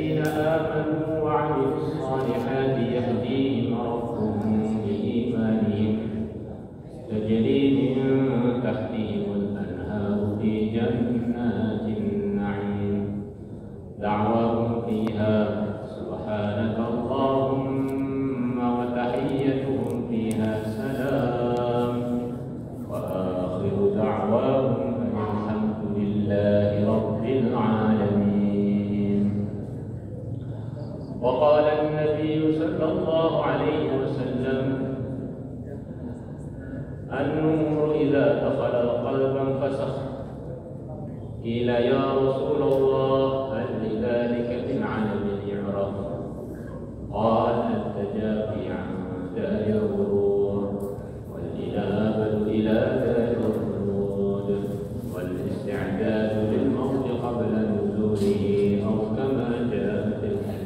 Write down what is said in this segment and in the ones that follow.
الذين آمنوا وعملوا الصالحات يهديهم ربهم بإيمانهم تجري من تحتهم الأنهار في جنات النعيم دعواهم فيها سبحانك اللهم وتحيتهم فيها سلام وآخر دعواهم الحمد لله رب العالمين. وقال النبي صلى الله عليه وسلم النور إذا دخل القلب انفسخ. قيل يا رسول الله هل لذلك من علم يعرف؟ قال التجافي عن دار الغرور والإنابة إلى دار الخلود والاستعداد للموت قبل نزوله أو كما جاء في الحديث.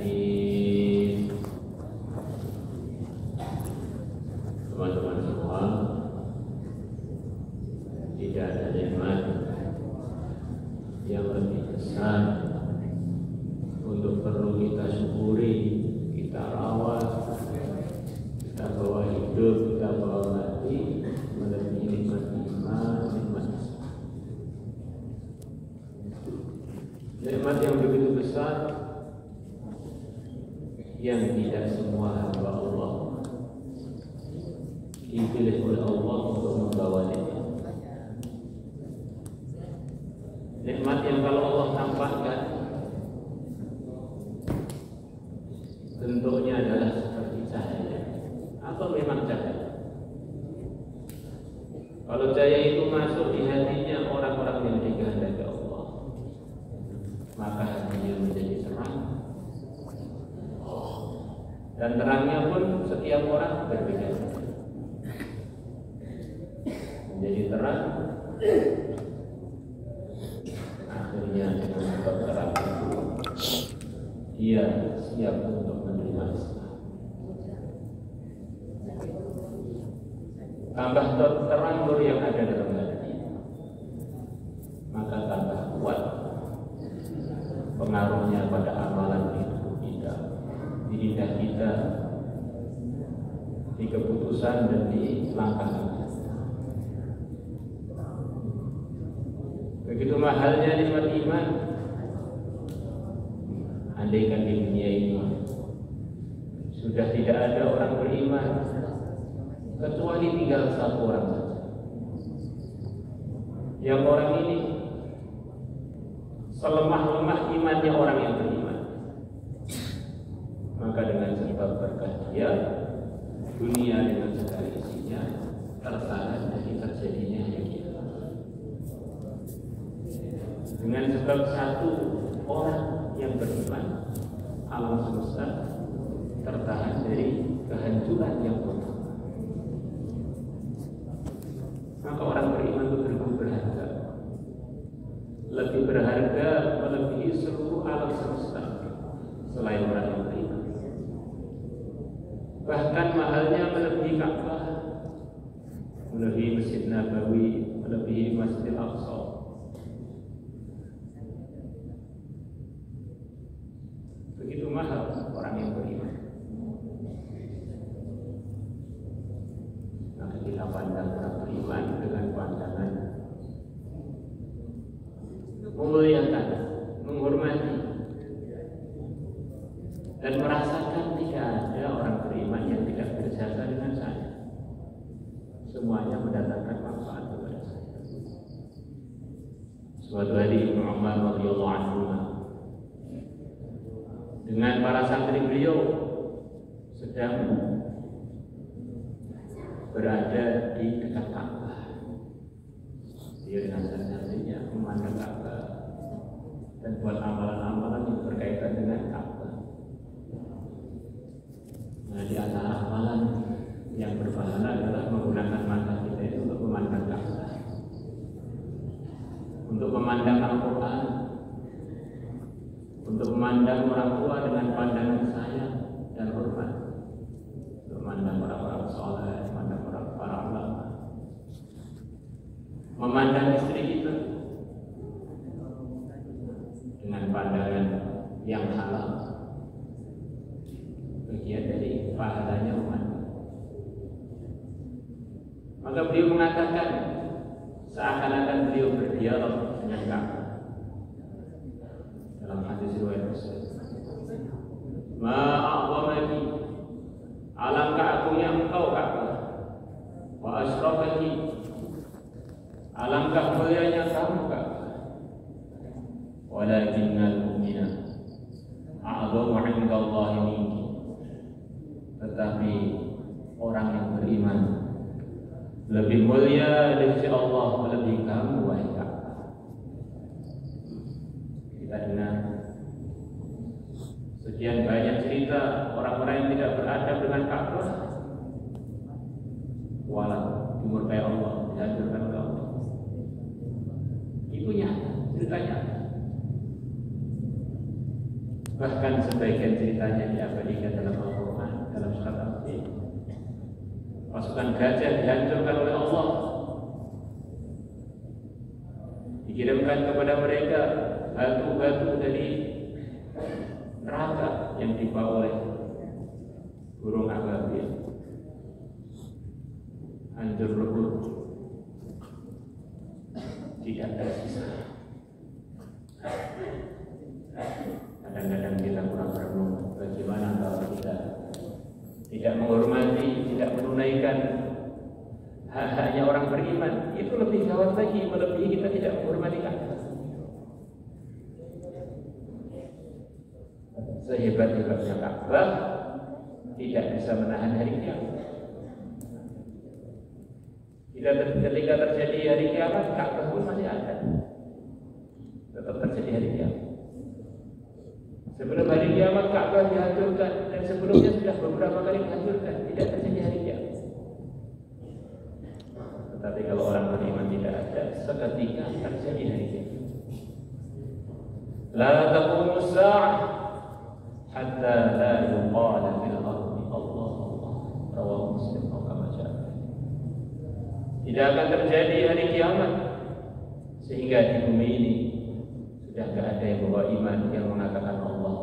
Teman-teman semua, tidak ada nikmat yang lebih besar untuk perlu kita syukuri, kita rawat, kita bawa hidup, kita bawa mati, melebihi nikmat iman, nikmat Islam. Nikmat yang begitu besar yang tidak semua hamba Allah dipilih oleh Allah untuk membawa nikmat. Nikmat yang kalau Allah tampakkan bentuknya adalah seperti cahaya atau memang cahaya. Kalau cahaya itu masuk di hatinya orang-orang yang dikehendaki Allah, maka hatinya menjadi terang. Dan terangnya pun setiap orang berbeda. Menjadi terang, akhirnya dengan sebab terang itu dia siap untuk menerima Islam. Tambah terang nur yang ada dalam hati, maka tambah kuat pengaruhnya pada amalan itu kita, di lidah kita, di keputusan dan di langkah kita. Begitu mahalnya nikmat iman. Andaikan di dunia ini sudah tidak ada orang beriman kecuali tinggal satu orang saja. Yang orang ini selemah-lemah imannya orang yang beriman, maka dengan sebab berkah dia, dunia dengan segala isinya tertahan dari terjadinya yang kita. Dengan sebab satu orang yang beriman, alam semesta tertahan dari kehancuran yang pertama. Maka orang beriman itu lebih berharga, lebih berharga melebihi seluruh alam semesta selain orang yang beriman. Bahkan mahalnya melebihi Ka'bah, melebihi Masjid Nabawi, melebihi Masjidil Aqsa. Begitu mahal orang yang beriman. Maka kita pandang orang beriman dengan pandangan memuliakan, menghormati, dan merasakan tidak ada orang beriman yang tidak berjasa dengan saya. Semuanya mendatangkan manfaat kepada saya. Suatu hari Ibnu Umar radhiyallahu anhu dengan para santri beliau sedang berada di dekat Ka'bah. Dia dengan santrinya memandang Ka'bah dan buat amalan-amalan yang berkaitan dengan Ka'bah. Nah, di antara amalan yang berpahala adalah menggunakan mata kita itu untuk memandang Ka'bah, untuk memandang Al-Quran, untuk memandang orang tua dengan pandangan sayang dan hormat, untuk memandang orang-orang soleh, memandang orang para ulama, memandang istri kita dengan pandangan yang halal, Maka beliau mengatakan seakan-akan beliau berdialog dengan Ka'bah. Dalam hadis riwayat Muslim, ma'a'zamaki, alangkah agungnya engkau Ka'bah, wa asyrafaki, alangkah mulianya kamu Ka'bah, walakinnal mu'mina a'zamu 'indallahi minki, tetapi orang yang beriman lebih mulia di sisi Allah melebihi kamu wahai Ka'bah. Kita dengar sekian banyak cerita orang-orang yang tidak beradab dengan Ka'bah, walau dimurkai Allah, dihancurkan oleh Allah. Itu nyata, ceritanya. Bahkan sebagian ceritanya diabadikan dalam Al-Quran, dalam surat Al-Fil. Pasukan gajah dihancurkan oleh Allah, dikirimkan kepada mereka batu-batu dari neraka yang dibawa oleh burung ababil, hancur lebur, tidak tersisa. Kadang-kadang kita kurang berenung, bagaimana kalau kita tidak menghormati, tidak menunaikan hak-haknya orang beriman. Itu lebih gawat lagi, melebihi kita tidak menghormati Ka'bah. Sehebat-hebatnya Ka'bah tidak bisa menahan hari kiamat. Ketika terjadi hari kiamat, Ka'bah pun masih ada, tetap terjadi hari kiamat. Sebelum hari kiamat Ka'bah dihancurkan, dan sebelumnya sudah beberapa kali dihancurkan, tidak terjadi hari kiamat. Tetapi kalau orang beriman tidak ada, seketika terjadi hari kiamat. La taqumu as-sa'ah hatta la yuqala fil ardi Allah Allah. Rawahu Muslim atau kama ja'a. Tidak akan terjadi hari kiamat sehingga di bumi ini sudah tidak ada yang bawa iman yang mengatakan Allah.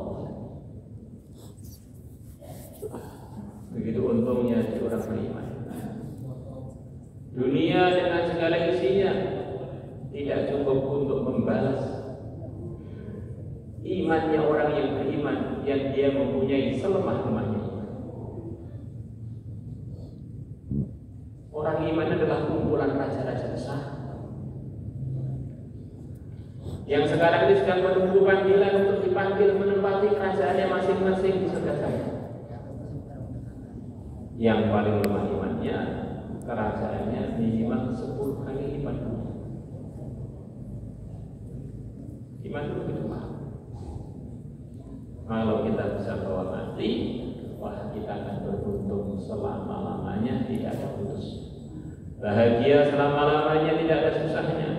Begitu untungnya si orang beriman. Dunia dengan segala isinya tidak cukup untuk membalas imannya orang yang beriman, yang dia mempunyai selemah-lemahnya. Orang iman adalah kumpulan raja-raja besar yang sekarang ini sedang menunggu panggilan untuk dipanggil menempati kerajaannya masing-masing di surga sana. Yang paling lemah imannya, kerajaannya minimal 10 kali lipat dunia. Iman itu begitu mahal. Kalau kita bisa bawa mati, wah kita akan beruntung selama-lamanya, tidak ada putus. Bahagia selama-lamanya, tidak ada susahnya.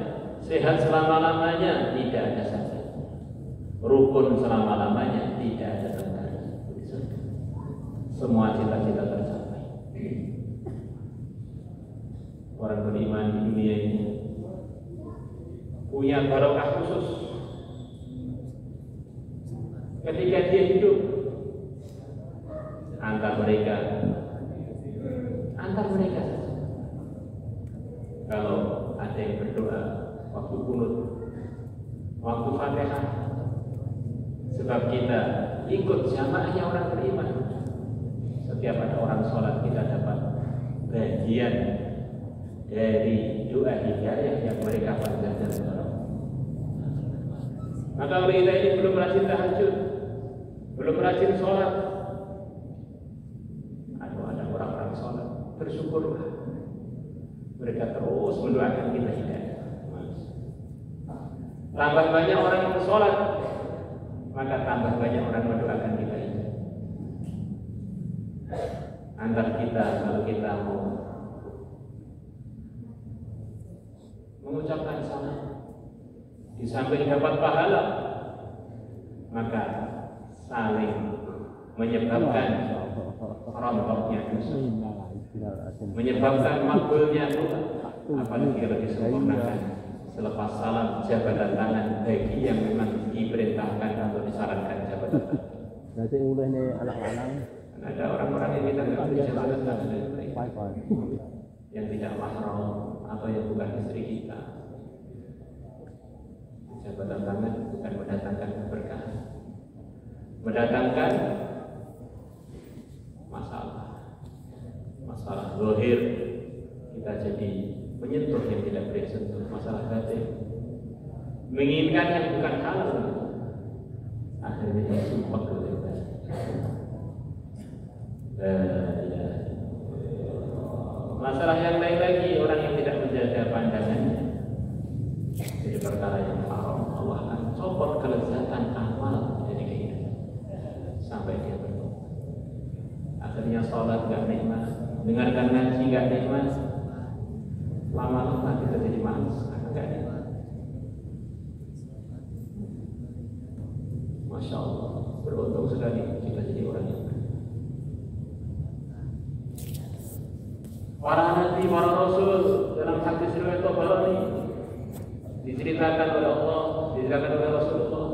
Sehat selama-lamanya, tidak ada sakit. Rukun selama-lamanya, tidak ada tengkar. Semua cita-cita tercapai. Orang beriman di dunia ini punya barokah khusus. Ketika dia hidup, antar mereka saja. Kalau ada yang berdoa waktu kunut, waktu Fatihah, sebab kita ikut jamaahnya orang beriman. Setiap ada orang sholat, kita dapat bagian dari doa hidayah yang mereka panjatkan. Maka kalau kita ini belum rajin tahajud, belum rajin sholat, ada orang-orang sholat, bersyukurlah. Mereka terus mendoakan kita hidayah. Tambah banyak orang yang sholat, maka tambah banyak orang mendoakan kita hidayah. Antar kita, kalau kita mau mengucapkan salam, di samping dapat pahala, maka saling menyebabkan rontoknya dosa, menyebabkan makbulnya doa. Apalagi lebih sempurnakan selepas salam jabatan tangan bagi yang memang diperintahkan atau disarankan jabatan tangan. Berarti ulahnya anak-anak. Ada orang-orang yang kita nggak bisa jabatan tangan. yang tidak mahram atau yang bukan istri kita. Jabatan tangan bukan mendatangkan keberkahan, mendatangkan masalah zahir, kita jadi menyentuh yang tidak boleh sentuh, masalah batin, menginginkan yang bukan halal, akhirnya kita sumpah kepada masalah yang lain lagi, orang yang tidak menjaga pandangannya jadi perkara yang haram, Allah akan copot kelezatan amal dari kehidupan sampai dia bertobat. Akhirnya sholat gak nikmat, dengarkan ngaji gak nikmat, lama-lama kita jadi malas karena gak nikmat. Masya Allah, beruntung sekali kita jadi orang yang para nabi, para rasul dalam hadis riwayat Tabarani diceritakan oleh Allah, diceritakan oleh Rasulullah,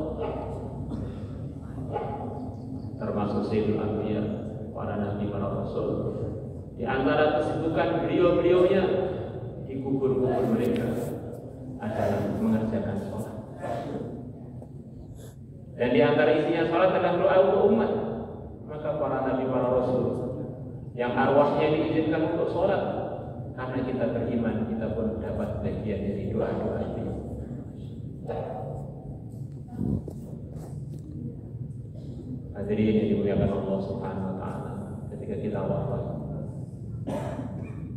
termasuk Sayyidul Anbiya, para nabi, para rasul. Di antara kesibukan beliau-beliaunya di kubur-kubur mereka adalah mengerjakan sholat. Dan di antara isinya sholat adalah doa untuk umat. Maka para nabi, para rasul yang arwahnya diizinkan untuk sholat, karena kita beriman, kita pun dapat bagian dari doa-doa itu. Hadirin yang dimuliakan Allah Subhanahu wa Ta'ala, ketika kita wafat,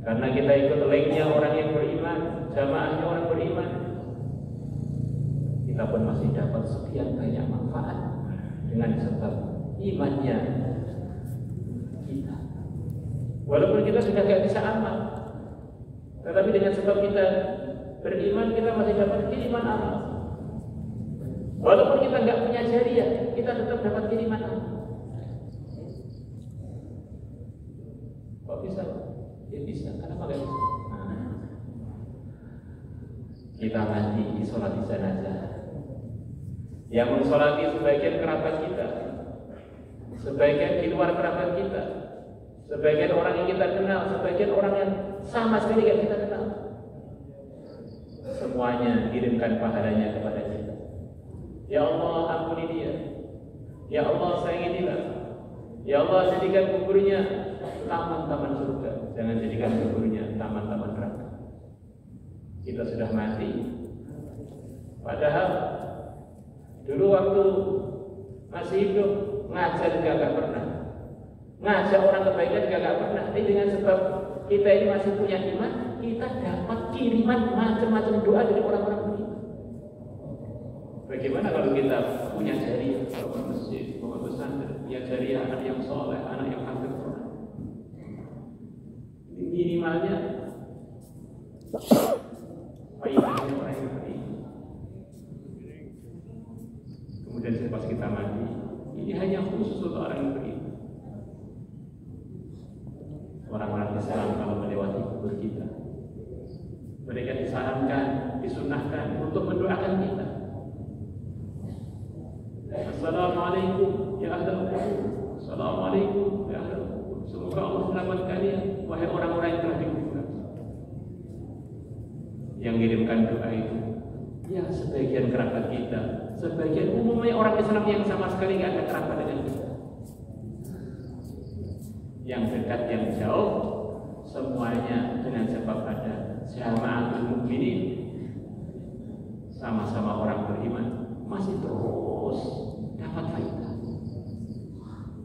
karena kita ikut lainnya orang yang beriman, jamaahnya orang beriman, kita pun masih dapat sekian banyak manfaat dengan sebab imannya kita. Walaupun kita sudah tidak bisa amal, tetapi dengan sebab kita beriman, kita masih dapat kiriman amal. Walaupun kita nggak punya jariah, kita tetap dapat kiriman amal. Kok bisa? Ya bisa, kenapa nggak bisa? Kita mati disolati jenazah. Yang mensolati sebagian kerabat kita, sebagian di luar kerabat kita, sebagian orang yang kita kenal, sebagian orang yang sama sekali tidak kita kenal. Semuanya kirimkan pahalanya kepada kita. Ya Allah, ampuni dia. Ya Allah, sayangi dia. Ya Allah, jadikan kuburnya taman-taman surga, jangan jadikan kuburnya taman-taman neraka. Kita sudah mati, padahal dulu waktu masih hidup ngajar juga gak pernah, ngajak orang kebaikan juga gak pernah. Tapi dengan sebab kita ini masih punya iman, kita dapat kiriman macam-macam doa dari orang-orang beriman. Bagaimana kalau kita punya jariah, bangun masjid, bangun pesantren, punya jariah anak yang soleh, anak yang hafal Quran. Minimalnya faedahnya orang yang beriman. Kemudian pas kita mati, ini hanya khusus untuk orang yang beriman. Orang-orang Islam kalau melewati kubur kita, mereka disarankan, disunahkan untuk mendoakan kita. Assalamualaikum ya ahlal qubur. Assalamualaikum ya ahlal qubur. Semoga Allah selamatkan kalian, wahai orang-orang yang telah dikubur. Yang mengirimkan doa itu, ya sebagian kerabat kita, sebagian umumnya orang Islam yang sama sekali tidak ada kerabat dengan kita. Yang dekat, yang jauh, semuanya dengan sebab ada jama'atul mukminin, sama-sama orang beriman, masih terus dapat faedah.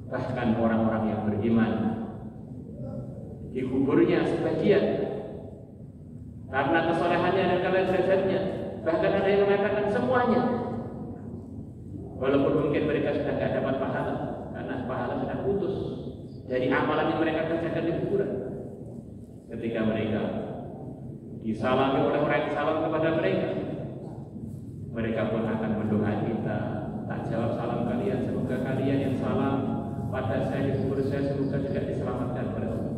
Bahkan orang-orang yang beriman di kuburnya sebagian karena kesolehannya dan karena derajatnya, bahkan ada yang mengatakan semuanya, walaupun mungkin mereka sudah tidak dapat pahala karena pahala sudah putus dari amalan yang mereka kerjakan di kuburan. Ketika mereka disalami oleh orang yang salam kepada mereka, mereka pun akan mendoakan kita, tak jawab salam kalian, semoga kalian yang salam pada saya di kubur saya semoga juga diselamatkan oleh Allah.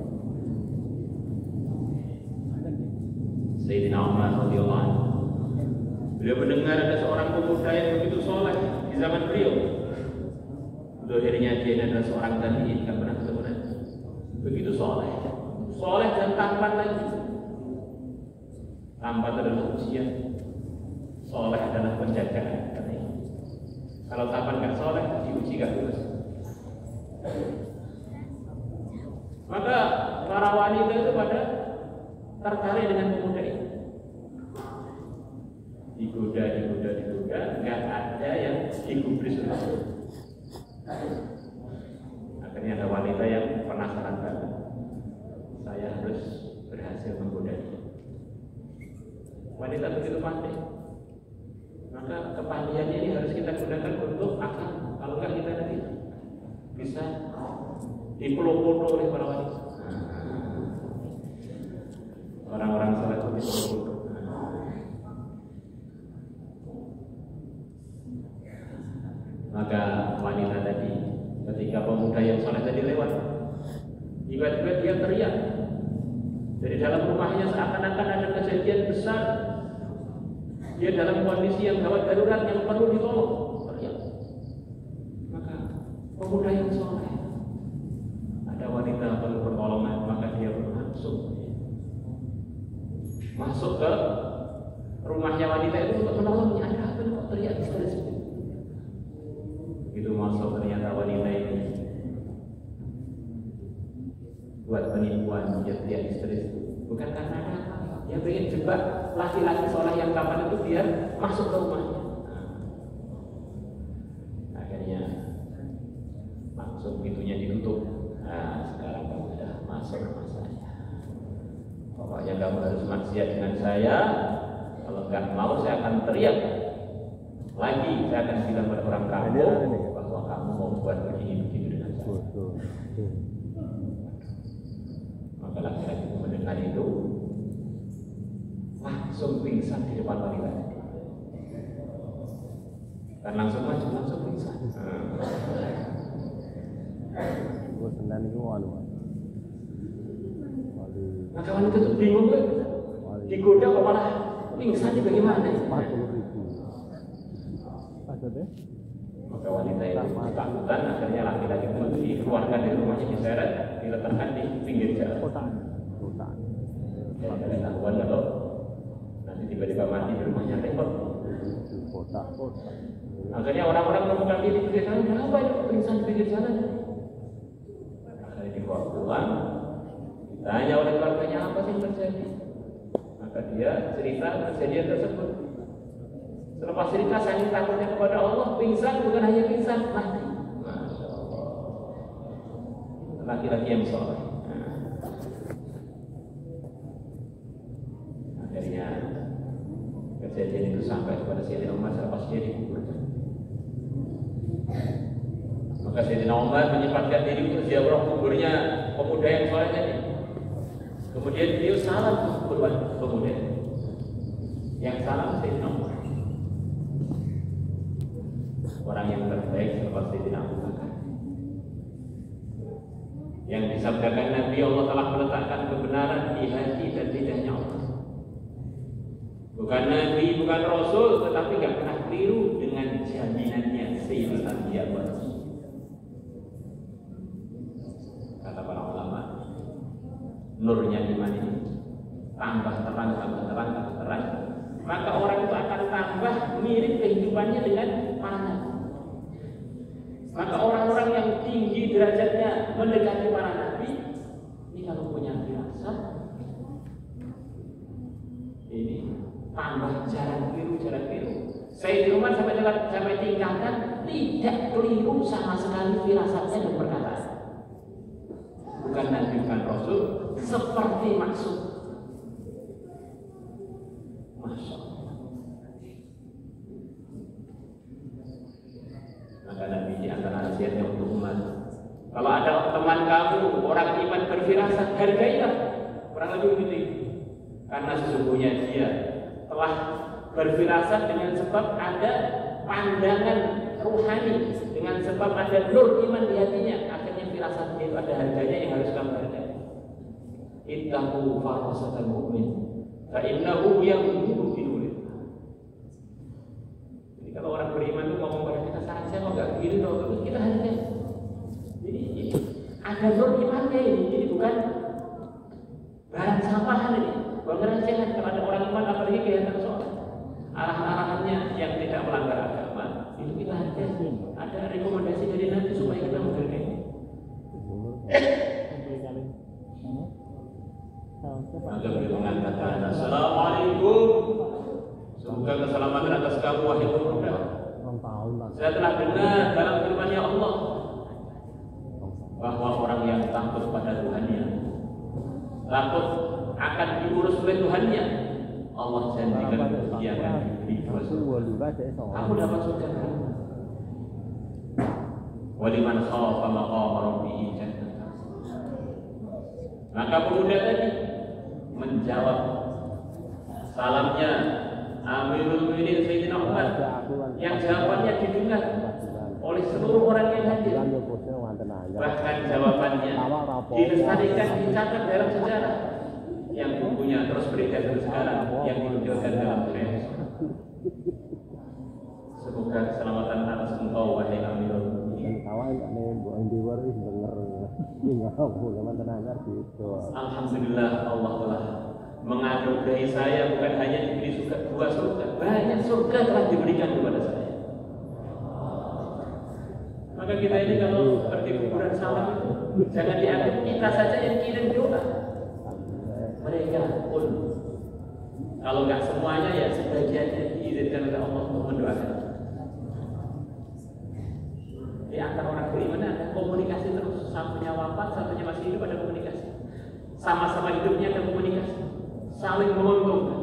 Sayyidina Umar radhiyallahu anhu, beliau mendengar ada seorang pemuda yang begitu soleh di zaman beliau. Akhirnya dia adalah seorang tabi'in, tidak pernah ketemu Nabi. Begitu soleh dan tampan lagi. Tampan adalah ujian, soleh adalah penjagaan. Kalau tampan nggak soleh, diuji nggak lulus. Maka para wanita itu pada tertarik dengan pemuda ini. Digoda, nggak ada yang digubris. Akhirnya ada wanita yang penasaran banget. Saya harus berhasil menggoda dia. Wanita begitu pandai. Maka kepandiannya ini harus kita gunakan untuk akal. Kalau enggak kita nanti bisa dipeluk-peluk oleh para wanita. Orang-orang salah itu dipeluk-peluk. Maka wanita tadi, ketika pemuda yang soleh tadi lewat, tiba-tiba dia teriak. Dari dalam rumahnya seakan-akan ada kejadian besar. Dia dalam kondisi yang gawat darurat yang perlu ditolong. Teriak. Maka pemuda yang soleh, ada wanita perlu pertolongan, maka dia masuk ke rumahnya wanita itu untuk menolongnya. Ada apa kok teriak histeris? Begitu masuk ternyata wanita ini buat penipuan, dia teriak histeris. Bukan karena ada apa, dia pengen jebak laki-laki soleh yang kapan itu biar masuk ke rumahnya. Akhirnya langsung pintunya ditutup. Nah, sekarang kamu sudah masuk rumah saya. Pokoknya kamu harus maksiat dengan saya. Kalau nggak mau, saya akan teriak lagi. Saya akan bilang pada orang kampung bahwa kamu mau buat begini-begini dengan saya. Maka laki-laki itu mendengar itu, langsung pingsan di depan wanita. Dan langsung maju, langsung pingsan. Maka wanita itu bingung, digoda kok malah pingsan, ini bagaimana? Maka wanita itu ketakutan, akhirnya laki-laki itu dikeluarkan dari rumahnya, diseret, diletakkan di pinggir jalan. Maka ketahuan kalau nanti tiba-tiba mati di rumahnya repot. Akhirnya orang-orang menemukan diri di pinggir jalan. Kenapa ini pingsan di pinggir jalan? Akhirnya dibawa pulang, ditanya oleh keluarganya apa sih yang terjadi. Maka dia cerita kejadian tersebut. Selepas cerita, saking takutnya kepada Allah, pingsan, bukan hanya pingsan, mati. Masya Allah. Laki-laki yang soleh. Akhirnya kejadian itu sampai kepada Sayyidina Umar selepas dia dikuburkan. Maka Sayyidina Umar menyempatkan diri untuk ziarah kuburnya pemuda yang soleh tadi. Kemudian beliau salam kubur pemuda. Yang salam Sayyidina Umar. Orang yang terbaik seperti Sayyidina Abu Bakar. Yang disabdakan Nabi, Allah telah meletakkan kebenaran di hati dan lidahnya Allah. Bukan Nabi, bukan Rasul, tetapi gak pernah keliru dengan jaminannya Sayyidul Anbiya wa Rasul. Kata para ulama, nurnya iman ini tambah terang, maka orang itu akan tambah mirip kehidupannya dengan para nabi. Maka orang-orang yang tinggi derajatnya mendekati para nabi, ini kalau punya firasat, ini tambah jarang keliru. Sayyidina Umar sampai tingkatan tidak keliru sama sekali firasatnya dan perkataan. Bukan nabi, bukan rasul, seperti maksud. Masya Allah. Maka Nabi di antara nasihatnya untuk umat, kalau ada teman kamu orang iman berfirasat, hargailah. Kurang lebih begitu. Karena sesungguhnya dia telah berfirasat dengan sebab ada pandangan ruhani, dengan sebab ada nur iman di hatinya. Akhirnya firasatnya itu ada harganya yang harus kamu hargai. Ittaqu farasatal mu'min fa innahu yanzuru bi nurih. Jadi kalau orang beriman itu ngomong pada kita, saran saya kok enggak begini loh, terus kita hargai. Jadi ada nur imannya ini, jadi bukan barang sampahan ini. bukan recehan. Kalau ada orang iman apalagi kegiatan sholat, arah-arahannya yang tidak melanggar agama, itu kita ada rekomendasi dari Nabi supaya kita mengerti. Maka beliau mengatakan, Assalamualaikum, semoga keselamatan atas kamu wahai Muhammad. Saya telah dengar dalam firman-Nya Allah bahwa orang yang takut pada Tuhannya, takut akan diurus oleh Tuhannya, Allah janjikan dia akan diberi dua surga. Kamu dapat surga. Waliman khafa maqama rabbih jannah. Maka pemuda tadi menjawab salamnya Amirul Mukminin Sayyidina Umar, yang jawabannya didengar oleh seluruh orang yang hadir. Bahkan jawabannya dilestarikan, dicatat dalam sejarah, yang bukunya terus beredar sampai sekarang, yang dinukilkan dalam press. Semoga keselamatan atas engkau wahai Amirul Mukminin. Alhamdulillah, Allah telah menganugerahi saya bukan hanya diberi surga, dua surga, banyak surga telah diberikan kepada saya. Maka kita ini kalau seperti kuburan salam itu, jangan dianggap kita saja yang kirim doa. Mereka pun, kalau nggak semuanya ya sebagiannya diizinkan oleh Allah untuk mendoakan. Di antara orang beriman ada komunikasi terus, satunya wafat, satunya masih hidup, ada komunikasi. Sama-sama hidupnya ada komunikasi, saling menguntungkan.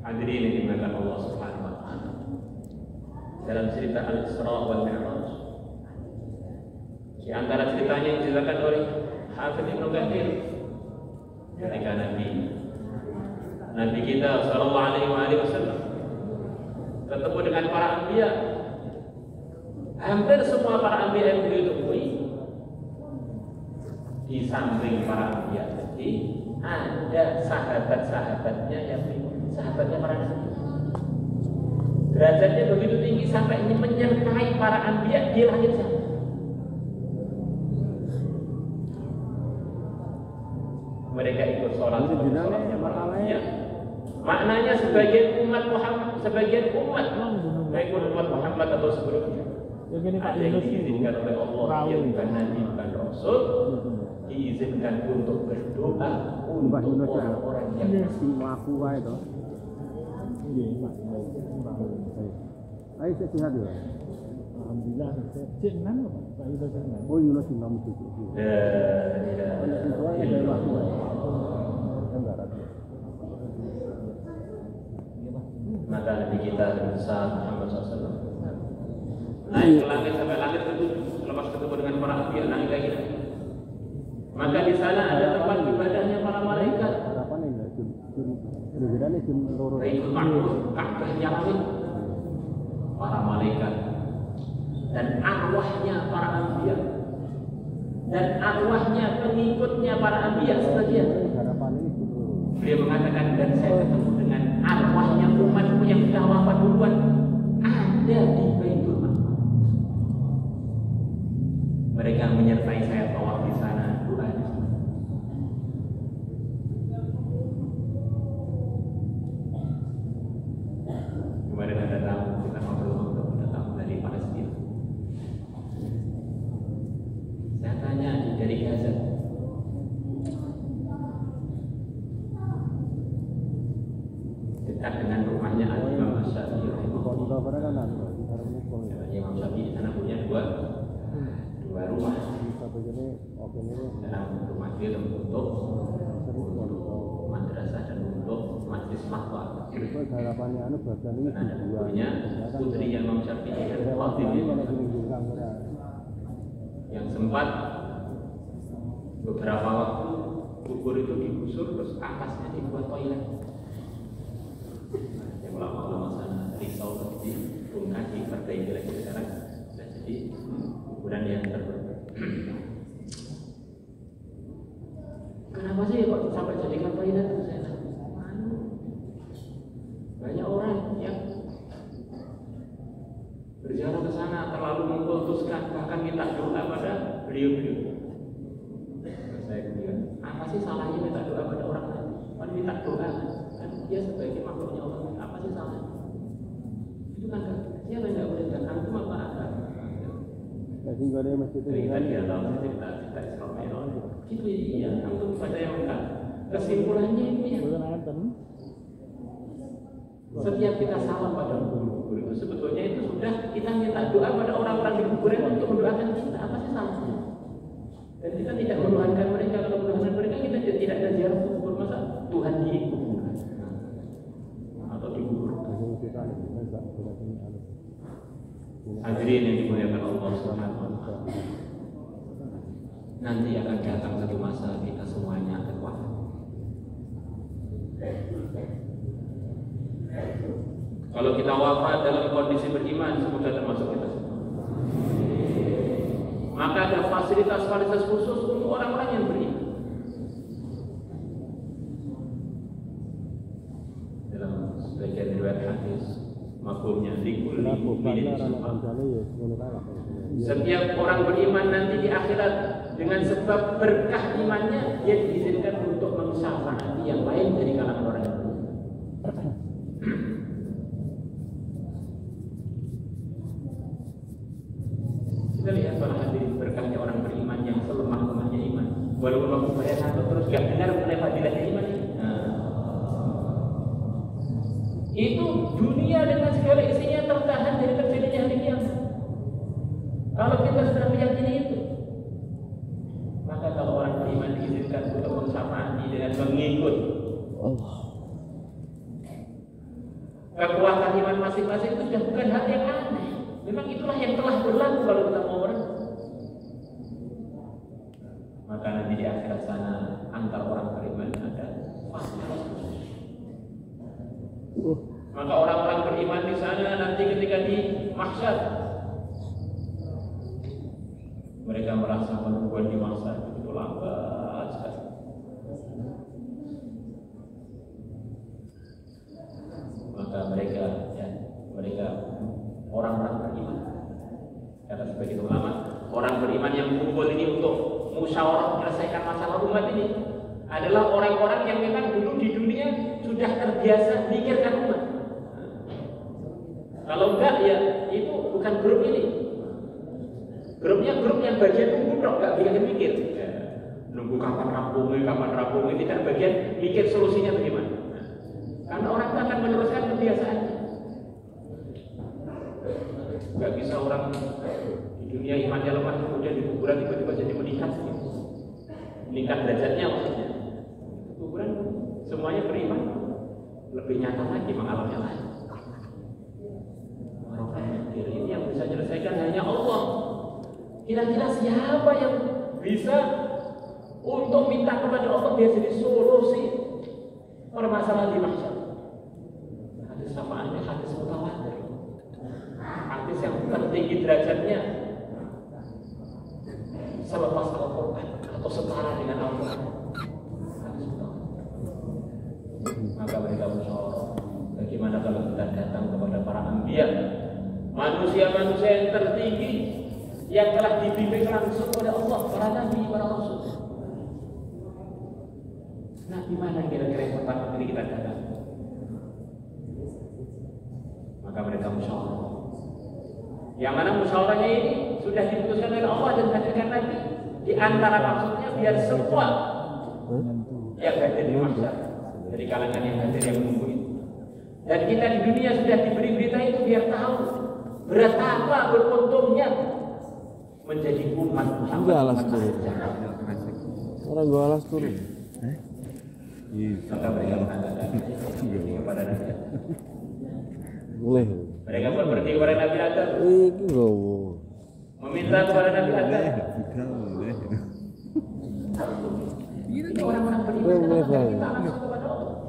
Hadirin yang dimuliakan Allah Subhanahu wa taala. Dalam cerita Al-Isra wal Mi'raj, di antara ceritanya yang diceritakan oleh Hafidz Ibnu Katsir, ketika Nabi kita sallallahu alaihi wasallam ketemu dengan para anbiya, hampir semua para anbiya yang beliau temui di samping para anbiya tadi ada sahabat-sahabatnya yang sahabatnya para nabi. Derajatnya begitu tinggi sampai ini menyertai para anbiya di langit sana. Mereka ikut sholatnya para anbiya. Maknanya sebagian umat Muhammad, baik umat Muhammad atau sebelumnya, ada yang diizinkan oleh Allah, yang bukan Nabi, bukan Rasul, diizinkan untuk berdoa untuk orang-orang yang aku itu. Ayo sehat ya. Alhamdulillah sehat nang Pak Yunus nang. Oh Yunus nang itu. Maka Nabi kita besar Muhammad SAW naik ke langit sampai langit ketujuh, lepas ketemu dengan para anbiya naik lagi. Maka di sana ada tempat ibadahnya para malaikat. Baitul Ma'mur, Ka'bahnya langit, para malaikat dan arwahnya para anbiya dan arwahnya pengikutnya para anbiya sebagian. Beliau mengatakan, dan saya ketemu dengan arwahnya umatku yang sudah wafat duluan ada di Baitul Ma'mur. Mereka menyertai saya tawaf di sana, doa di sana. Kemarin ada tamu, kita ngobrol-ngobrol, ada tamu dari Palestina. Saya tanya dari Gaza, dekat dengan rumahnya Imam Syafi'i. Imam Syafi'i di sana punya dua rumah. Dalam rumah dia untuk madrasah dan untuk majlis fatwa. Dan ada bukunya putri Imam Syafi'i dan Fatimah yang sempat beberapa waktu kubur itu digusur, terus atasnya dibuat toilet. Yang ulama-ulama sana risau dibongkar, diperbaiki lagi sekarang sudah jadi kuburan yang terbaik. Kenapa sih kok sampai jadikan toilet? Banyak orang yang berjalan ke sana terlalu mengkultuskan, bahkan minta doa pada beliau-beliau. dia sebagai makhluknya Allah. Apa sih salahnya? Itu kan siapa yang nggak boleh kan? Antum apa ada? Lagi nggak ada yang masjid itu. Kita tidak tahu cerita Isra Mi'raj. Itu iya, antum pada yang enggak. Kesimpulannya ini ya. Setiap kita salam pada kubur itu sebetulnya itu sudah kita minta doa pada orang-orang di kuburan untuk mendoakan kita. Apa sih salahnya? Dan kita tidak menuhankan mereka. Kalau menuhankan mereka kita tidak ada ziarah kubur. Masa Tuhan di kuburan atau di kubur? Hadirin yang dimuliakan Allah Subhanahu wa taala. Nanti akan datang satu masa kita semuanya akan wafat. Kalau kita wafat dalam kondisi beriman, semoga termasuk kita semua. Maka ada fasilitas-fasilitas khusus untuk orang-orang yang beriman. Dalam sebagian riwayat hadis, maklumnya likul mukminin setiap orang beriman nanti di akhirat dengan sebab berkah imannya dia diizinkan untuk mensyafaati yang lain dari kalangan orang yang beriman. Kita lihat para hadirin berkahnya orang beriman yang selemah-lemahnya iman. Walaupun waktu bayar satu terus gak dengar mengenai fadilahnya iman ini. Itu dunia dengan segala isinya tertahan dari terjadinya hari kiamat. Kalau kita sudah meyakini itu, maka kalau orang beriman diizinkan untuk mensyafaati dengan mengikut kekuatan iman masing-masing itu sudah bukan hal yang aneh. Memang itulah yang telah berlaku kalau kita mau merenung. Maka nanti di akhirat sana antara orang beriman ada fasilitas khusus. Maka orang-orang beriman di sana nanti ketika di mahsyar mereka merasa menungguan di mahsyar begitu lambat sekali. Maka mereka orang-orang beriman, kata sebagian ulama, orang beriman yang kumpul ini untuk musyawarah menyelesaikan masalah umat ini adalah orang-orang yang memang dulu di dunia sudah terbiasa mikirkan umat. Kalau enggak ya itu bukan grup ini. Grupnya grup yang bagian nunggu dong, enggak bagian mikir. Nunggu kapan rampungnya, tidak bagian mikir solusinya bagaimana. Karena orang itu akan meneruskan kebiasaannya. Enggak bisa orang di dunia imannya lemah kemudian di kuburan tiba-tiba jadi meningkat derajatnya maksudnya. Kuburan semuanya beriman lebih nyata lagi mengalami lain. Ini yang bisa menyelesaikan hanya Allah. Kira-kira siapa yang bisa untuk minta kepada Allah biar jadi solusi permasalahan di mahsyar? Hadis syafaatnya hadis mutawatir. Hadis yang tertinggi derajatnya selepas Al-Quran atau setara dengan Al-Quran. Hadis mutawatir. Maka mereka musyawarah. Bagaimana kalau kita datang kepada para anbiya, manusia-manusia yang tertinggi yang telah dibimbing langsung oleh Allah, para nabi, para rasul. Nah, di mana kira-kira tempat ini kita datang? Maka mereka musyawarah. Yang mana musyawarahnya ini sudah diputuskan oleh Allah dan hadirkan Nabi. Di antara maksudnya biar semua yang hadir di mahsyar dari kalangan yang hadir yang menunggu itu. Dan kita di dunia sudah diberi berita itu biar tahu betapa beruntungnya menjadi umat Muhammad. Alas turun. Orang gua alas turun. Maka mereka mengatakan kepada Nabi Adam. Boleh. Mereka pun berarti kepada Nabi Adam. Itu gowo. Meminta kepada Nabi Adam. Ini orang-orang beriman kita langsung kepada Allah.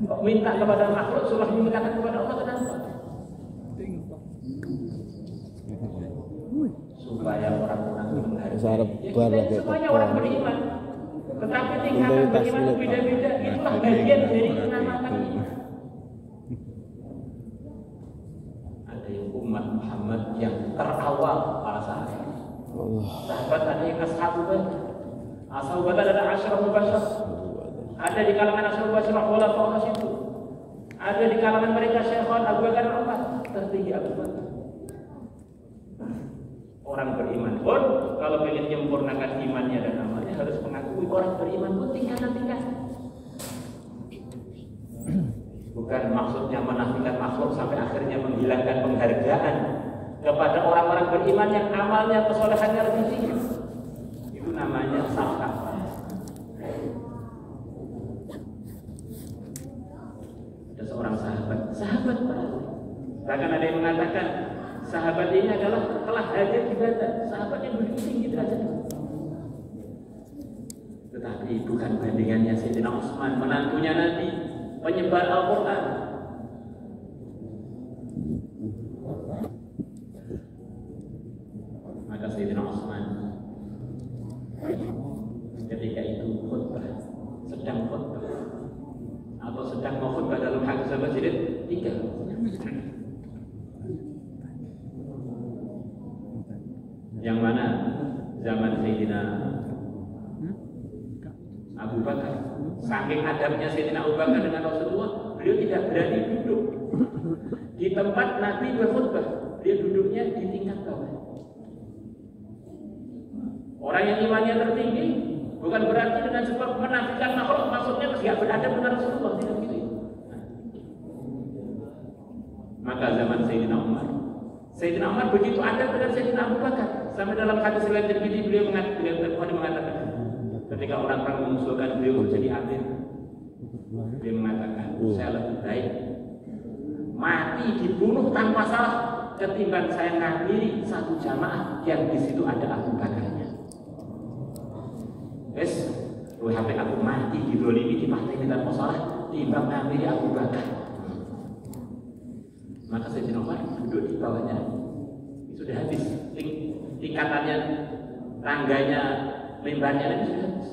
Kok minta kepada makhluk sudah dimintakan kepada Allah kenapa? Supaya orang-orang menghargai. Semuanya orang beriman. Tetapi tingkatan bagaimana beda-beda itulah bagian dari pengamatan ini. Ada yang umat Muhammad yang terawal para sahabat. Sahabat ada yang ashabul badar. Ashabul badar ada Asyarah Mubasysyarah. Ada di kalangan Rasulullah Khulafaur Rasyidun. Ada di kalangan mereka Syekhon Abu Bakar Umar, tertinggi Abu Bakar. Orang beriman pun kalau ingin menyempurnakan imannya dan amalnya harus mengakui orang beriman pun tingkatan-tingkatan. Bukan maksudnya menafikan makhluk sampai akhirnya menghilangkan penghargaan kepada orang-orang beriman yang amalnya kesolehannya lebih tinggi. Itu namanya salah. Ada seorang sahabat bahkan ada yang mengatakan sahabat ini adalah telah hadir di Badar, sahabat yang begitu tinggi derajatnya. Tetapi bukan bandingannya Sayyidina Utsman, menantunya Nabi, penyebar Al-Quran. Maka Sayyidina Utsman ketika itu khutbah, sedang khutbah atau sedang mau khutbah dalam hadis Abu Jilid 3. Yang mana zaman Sayyidina Abu Bakar, saking adabnya Sayyidina Abu Bakar dengan Rasulullah, beliau tidak berani duduk di tempat Nabi berkhutbah, dia duduknya di tingkat bawah. Orang yang imannya tertinggi bukan berarti dengan sebab menafikan makhluk, maksudnya tidak beradab dengan Rasulullah, tidak gitu. Maka zaman Sayyidina Umar begitu adab dengan Sayyidina Abu Bakar. Sampai dalam hadis riwayat Tirmidzi beliau mengatakan ketika orang-orang mengusulkan beliau jadi amir, beliau mengatakan saya lebih baik mati dibunuh tanpa salah ketimbang saya ngamiri satu jamaah yang di situ ada Abu Bakarnya. Wes, HP aku mati didolimi di ini tanpa salah timbang ngamiri Abu Bakar. Maka Sayyidina Umar duduk di bawahnya, sudah habis tingkatannya, tangganya, mimbarnya itu sudah habis.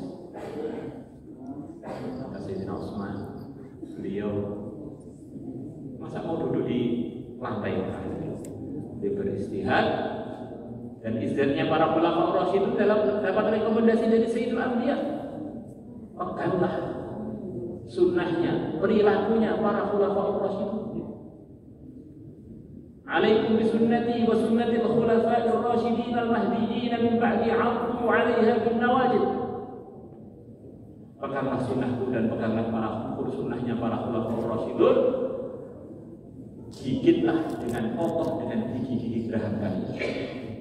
Maka Sayyidina Utsman, beliau masa mau duduk di lantai, dia beristihad. Dan istihadnya para khulafaur rasyidun dapat rekomendasi dari Sayyidul Anbiya, peganglah sunnahnya, perilakunya para khulafaur rasyidun. Alaikum bisunnati wa sunnati al-khulafa'ir rasyidin al-mahdiyyin min ba'di 'addu 'alaiha bin nawajid. Peganglah sunnahku dan peganglah sunnahnya para khulafaur rasyidun. Gigitlah dengan kokoh dengan gigi-gigi geraham kalian.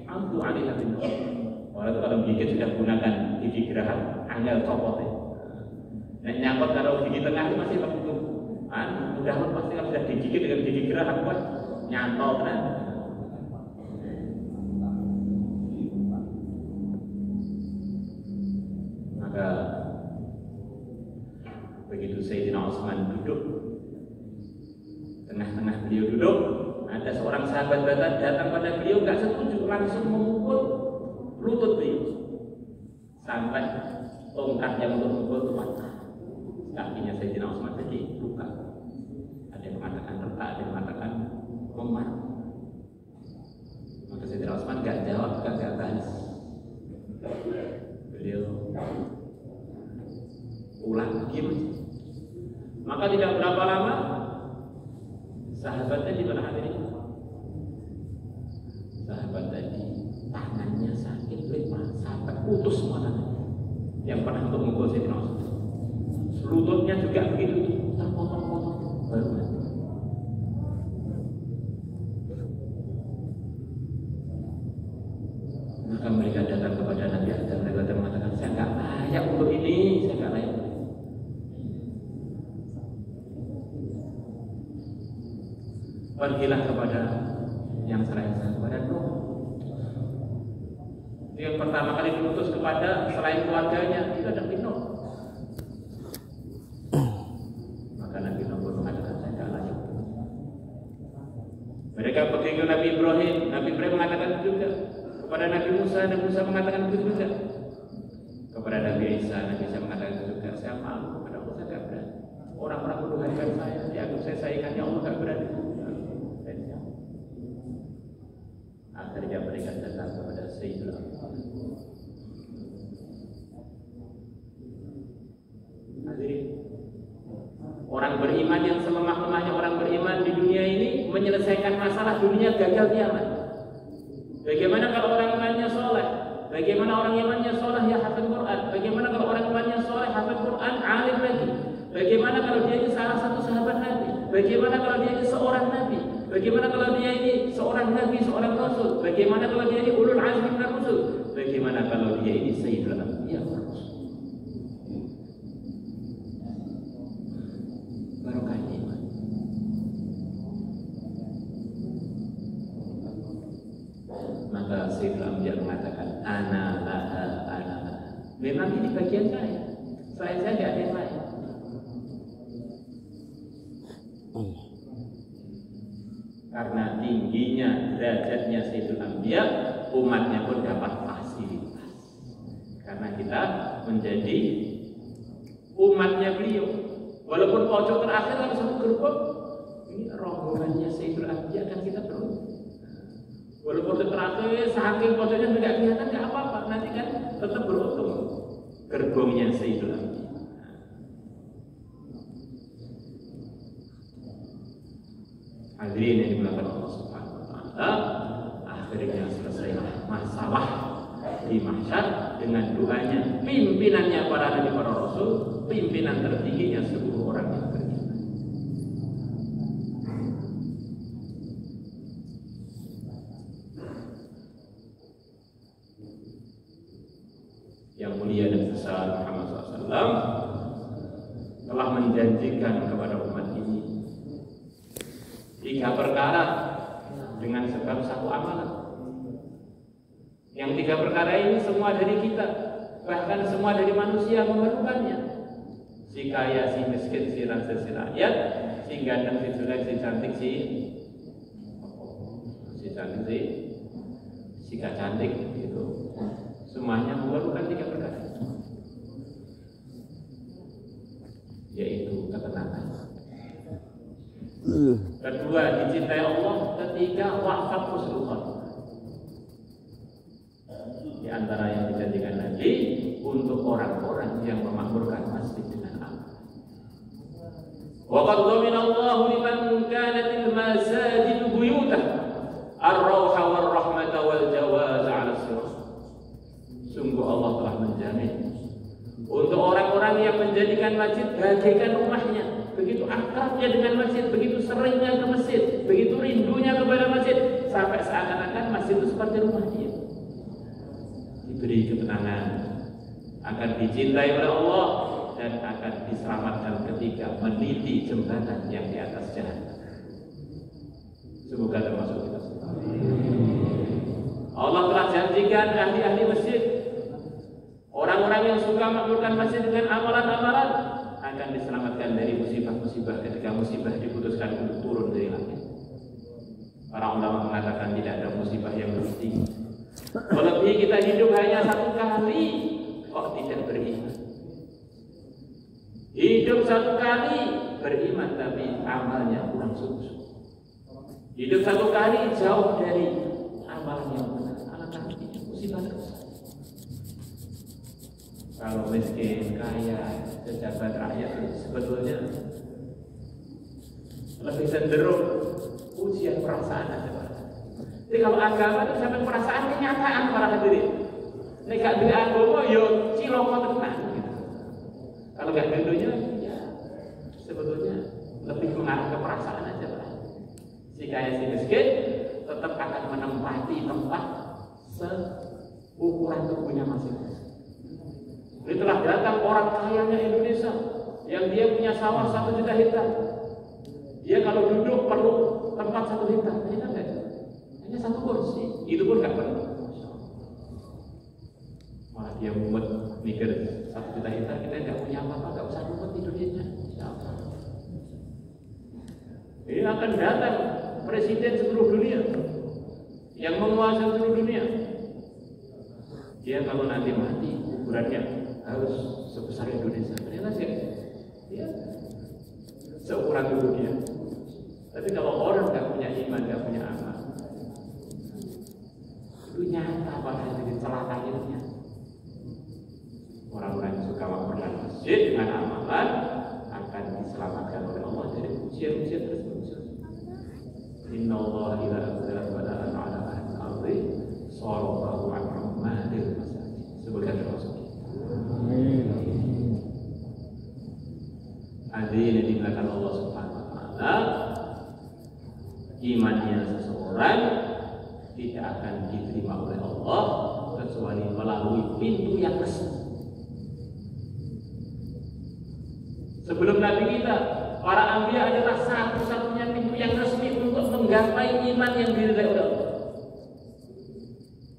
'Addu 'alaiha bin nawajid. Kalau gigit sudah gunakan gigi geraham, angel copot. Nah, nyangkut kalau gigi tengah itu masih begitu. Udah pasti kalau sudah digigit dengan gigi geraham kan nyantol kan. Maka begitu Sayyidina Utsman duduk, tengah-tengah beliau duduk, ada seorang sahabat datang pada beliau, nggak setuju, langsung memukul lutut beliau sampai tongkatnya untuk memukul itu patah. Kakinya Sayyidina Utsman jadi luka. Ada yang mengatakan retak, ada yang mengatakan memar. Maka Sayyidina Utsman gak jawab, gak balas. Beliau ulang lagi. Maka tidak berapa lama sahabatnya di mana hadirin? Sahabat tadi tangannya sakit lemah sampai putus semua tangannya. Yang pernah untuk memukul Sayyidina Utsman, lututnya juga begitu, terpotong-potong baru mati. Maka mereka datang kepada Nabi dan mereka mengatakan, saya nggak layak untuk ini, saya nggak layak. Pergilah kepada yang selain saya, kepada Nuh. Yang pertama kali diutus kepada selain keluarganya itu ada Nuh. Maka Nabi Nuh pun mengatakan, saya nggak layak. Mereka pergi ke Nabi Ibrahim mengatakan juga. Kepada Nabi Musa mengatakan begitu juga. Kepada Nabi Isa mengatakan begitu juga. Saya malu kepada Allah, saya tidak berani. Orang-orang menuhankan saya, dianggap saya saingan, ya Allah tidak berani. Akhirnya mereka datang kepada Sayyidul Anbiya. Hadirin, menyelesaikan masalah dunia gagal kiamat. Bagaimana kalau orang imannya soleh? Bagaimana orang imannya soleh ya hafid Quran? Bagaimana kalau orang imannya soleh hafid Quran alim lagi? Bagaimana kalau dia ini salah satu sahabat Nabi? Bagaimana kalau dia ini seorang Nabi? Bagaimana kalau dia ini seorang Nabi, seorang Rasul? Bagaimana kalau dia ini ulul azmi minar rusul? Bagaimana kalau dia ini sayyidul anbiya wal rusul? Barokah iman. Maka sayyidul anbiya mengatakan ana laha. Memang ini bagian saya. Selain saya tidak ada yang lain. Karena tingginya derajatnya sayyidul anbiya, umatnya pun dapat fasilitas. Karena kita menjadi umatnya beliau. Walaupun pojok terakhir ada satu gerbong, ini rombongannya sayyidul anbiya kan kita perlu. Walaupun terakhir saking pojoknya tidak kelihatan, tidak apa-apa. Nanti kan tetap beruntung gerbongnya sayyidul anbiya. Hadirin yang dimuliakan Allah Subhanahu wa taala, akhirnya selesai masalah di mahsyar dengan doanya pimpinannya para nabi, para rasul, pimpinan tertingginya seluruh orang yang beriman. Yang mulia dan besar Muhammad SAW telah menjanjikan kepada umat ini 3 perkara dengan sebab satu amalan. Yang 3 perkara ini semua dari kita, bahkan semua dari manusia memerlukannya. Si kaya, si miskin, si raja, si rakyat, si ganteng, si jelek, si cantik, si cantik, si gak cantik, gitu. Semuanya memerlukan 3 perkara, yaitu ketenangan. Kedua, dicintai Allah. Ketiga, wafat husnul khotimah. Di antara yang dijanjikan nanti untuk orang-orang yang memakmurkan masjid dengan amal. Wa qad dhamina Allahu liman kanatil masajid buyutah ar-rauha war-rahmata wal jawaz 'ala sirat. Sungguh Allah telah menjamin untuk orang-orang yang menjadikan masjid bagaikan rumahnya. Begitu akrabnya dengan masjid, begitu seringnya ke masjid, begitu rindunya kepada masjid, sampai seakan-akan masjid itu seperti rumah dia. Diberi ketenangan, akan dicintai oleh Allah, dan akan diselamatkan ketika meniti jembatan yang di atas jalan. Semoga termasuk kita semua. Allah telah janjikan ahli-ahli masjid, orang-orang yang suka makmurkan masjid dengan amalan-amalan, akan diselamatkan dari musibah-musibah ketika musibah diputuskan untuk turun dari langit. Para ulama mengatakan tidak ada musibah yang berhenti. Walaupun kita hidup hanya 1 kali, kok tidak beriman? Hidup 1 kali beriman tapi amalnya kurang sungguh. Hidup 1 kali jauh dari amal yang benar. Alangkah musibah terus. Kalau miskin, kaya, pejabat rakyat sebetulnya lebih cenderung ujian perasaan aja Pak. Jadi kalau agama itu sampai perasaan kenyataan para hadirin. Nek gak duwe agama yo ciloko tenan gitu. Kalau gak dudunya ya sebetulnya lebih mengarah ke perasaan aja Pak. Si kaya si miskin tetap akan menempati tempat seukuran tubuhnya masing-masing. Itulah datang orang kayanya Indonesia yang dia punya sawah 1 juta hektar. Dia kalau duduk perlu tempat 1 hektar. Hanya 1 kursi. Itu pun gak perlu. Malah dia mumet mikir 1 juta hektar kita gak punya apa-apa, gak usah mumet tidurnya. Ini akan datang presiden seluruh dunia yang menguasai seluruh dunia. Dia kalau nanti mati ukurannya harus sebesar Indonesia. Ternyata sih, ya, seukuran dunia. Tapi kalau orang nggak punya iman, nggak punya amal, itu nyata pada jadi celakanya. Orang-orang yang suka makmurkan masjid dengan amalan akan diselamatkan oleh Allah dari ujian-ujian tersebut. Ini Allah idza anzala bala'an 'ala ahli al-ardi sarafahu 'an ummatil masajid. Sebagai Rasul. Hadirin yang dimuliakan Allah Subhanahu wa taala, imannya seseorang tidak akan diterima oleh Allah kecuali melalui pintu yang resmi. Sebelum Nabi kita, para anbiya adalah satu-satunya pintu yang resmi untuk menggapai iman yang diridhai oleh Allah.